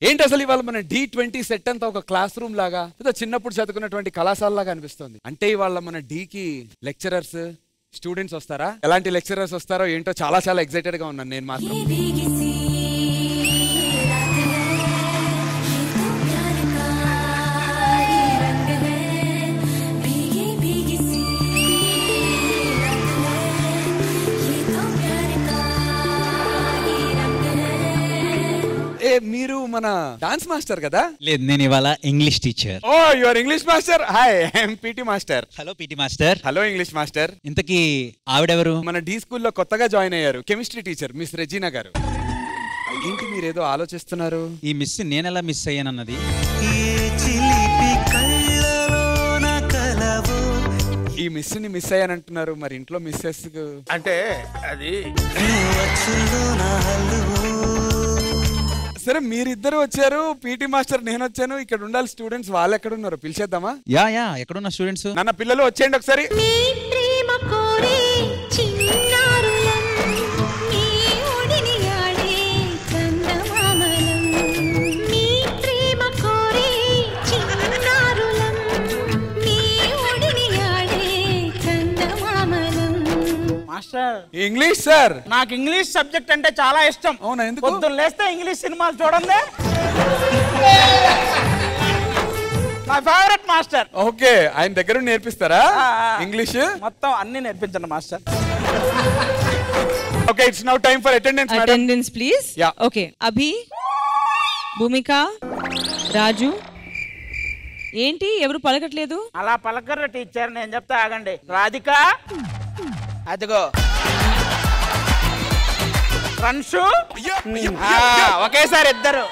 ఏంటి అసలు ఇవాళ మన D20 సెట్ అంతా ఒక క్లాస్ రూమ్ లాగా ఏదో చిన్నప్పుడు చదువుకున్నటువంటి కళాశాల లాగా అనిపిస్తుంది. అంటే ఇవాళ మన కి లెక్చరర్స్ స్టూడెంట్స్ వస్తారా, ఎలాంటి లెక్చరర్స్ వస్తారో ఏంటో చాలా చాలా ఎక్సైటెడ్ గా ఉన్నాను నేను మాత్రం. మీరు మన డాన్స్ మాస్టర్ కదా? లేదు, నేను ఇవాళ English teacher. Oh you are English master. Hi, I'm PT master. Hello PT master. Hello English master. ఇంతకీ ఆవిడెవరు? మన డి స్కూల్లో కొత్తగా జాయిన్ అయ్యారు, కెమిస్ట్రీ టీచర్ మిస్ రెజీనా గారు. ఏంటి మీరేదో ఆలోచిస్తున్నారు? ఈ మిస్ నేనెలా మిస్ అయ్యానన్నది. ఈ మిస్ ని మిస్ అయ్యానంటున్నారు, మరి ఇంట్లో మిస్సెస్ అంటే అది సరే. మీరిద్దరు వచ్చారు, పీటీ మాస్టర్ నేను వచ్చాను, ఇక్కడ ఉండాలి స్టూడెంట్స్. వాళ్ళు ఎక్కడ ఉన్నారు పిలిచేద్దామా? యా ఎక్కడున్న స్టూడెంట్స్? నాన్న పిల్లలు వచ్చేయండి ఒకసారి. ఇంగ్లీష్ సార్, నాకు ఇంగ్లీష్ సబ్జెక్ట్ అంటే చాలా ఇష్టం. అవునా? ఎందుకు? పొద్దున్న లేస్తే ఇంగ్లీష్ సినిమాలు చూడండి. నా ఫేవరెట్ మాస్టర్. ఓకే, ఆయన దగ్గర నేర్పిస్తారా ఇంగ్లీష్? మొత్తం అన్ని నేర్పించండి master. Okay, it's now time for attendance madam. Attendance please. Okay, Abhi, Bhumika, Raju. ఏంటి ఎవరు పలకట్లేదు? అలా పలకర్ర టీచర్, నేను చెప్తా ఆగండి. రాధిక, అదిగో రన్షు, ఒకేసారి ఇద్దరు.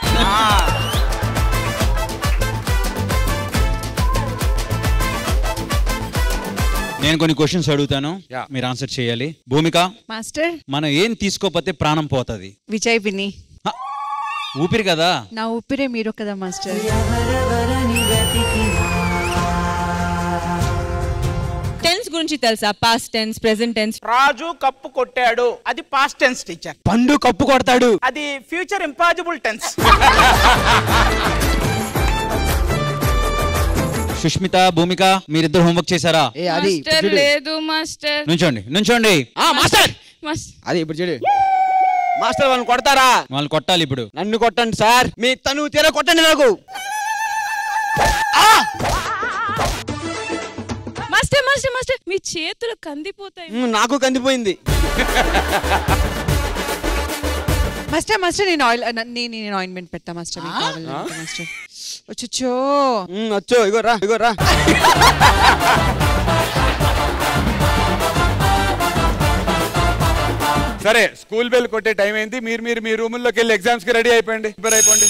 నేను కొన్ని క్వశ్చన్స్ అడుగుతాను, మీరు ఆన్సర్ చేయాలి. భూమిక మాస్టర్. మనం ఏం తీసుకోపోతే ప్రాణం పోతుంది? విజయ్ పిన్ని. ఊపిరి కదా? నా ఊపిరే మీరు కదా మాస్టర్. టెన్స్ గురించి తెలుసా? Past tense, present tense. Raju cup కొట్టాడు, అది past tense teacher. Pandu cup కొడతాడు, అది future impossible tense. Sushmita, Bhumika, మీరిద్దరు హోంవర్క్ చేశారా? లేదు మాస్టర్. నుంచోండి. మాస్టర్, అది ఇప్పుడు చూడు మాస్టర్. వాళ్ళని కొడతారా? వాళ్ళు కొట్టాలి. ఇప్పుడు నన్ను కొట్టండి సార్, మీ తను తీరా కొట్టండి నాకు. మాస్టర్ మాస్టర్ మాస్టర్, మీ చేతులు కందిపోతాయి. నాకు కందిపోయింది. మాస్టర్ మాస్టర్, నేను ఆయింట్మెంట్ పెడతా మాస్టర్. మాస్టర్ వచ్చో వచ్చో, ఇగో రా. సరే, స్కూల్ బెల్ కొట్టే టైం అయింది. మీరు మీ రూముల్లోకి వెళ్ళి ఎగ్జామ్స్ కి రెడీ అయిపోండి. ప్రిపేర్ అయిపోండి.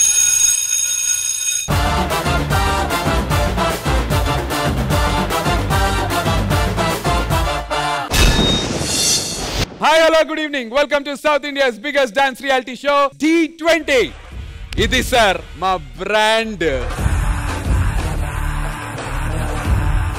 Hi, hello, good evening. Welcome to south India's biggest dance reality show D20. ఇది సార్ మా బ్రాండ్.